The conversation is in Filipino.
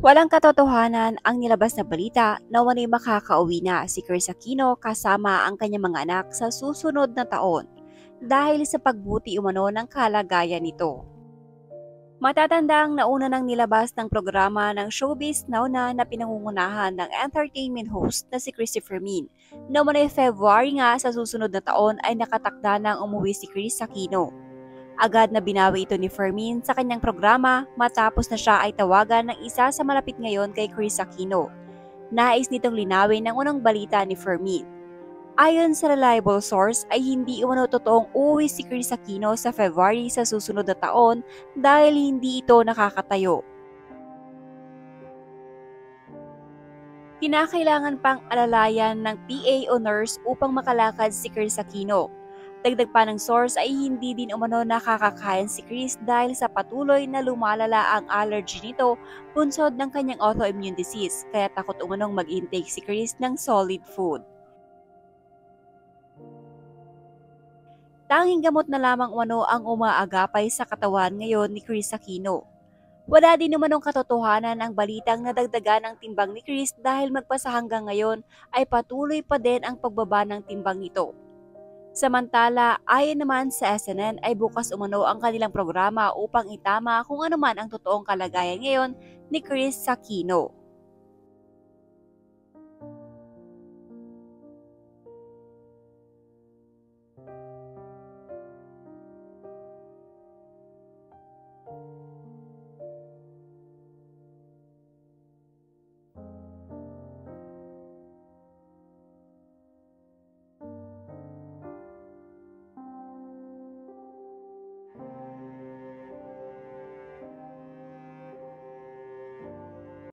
Walang katotohanan ang nilabas na balita na wana'y makakauwi na si Chris Aquino kasama ang kanyang mga anak sa susunod na taon dahil sa pagbuti umano ng kalagayan nito. Matatandang nauna nang nilabas ng programa ng Showbiz Now na pinangungunahan ng entertainment host na si Christopher Min na umano'y February nga sa susunod na taon ay nakatakda ng umuwi si Chris Aquino. Agad na binawi ito ni Fermin sa kanyang programa matapos na siya ay tawagan ng isa sa malapit ngayon kay Chris Aquino. Nais nitong linawin ang unang balita ni Fermin. Ayon sa reliable source ay hindi umano totoong uuwi si Chris Aquino sa February sa susunod na taon dahil hindi ito nakakatayo. Kinakailangan pang alalayan ng PA o nurse upang makalakad si Chris Aquino. Dagdag pa ng source ay hindi din umano nakakakain si Chris dahil sa patuloy na lumalala ang allergy nito bunsod ng kanyang autoimmune disease kaya takot umanong mag-intake si Chris ng solid food. Tanging gamot na lamang umano ang umaagapay sa katawan ngayon ni Chris Aquino. Wala din umanong katotohanan ang balitang nadagdagan ang timbang ni Chris dahil magpasa hanggang ngayon ay patuloy pa din ang pagbaba ng timbang nito. Samantala, ayon naman sa SNN ay bukas umano ang kanilang programa upang itama kung ano man ang totoong kalagayan ngayon ni Chris Aquino.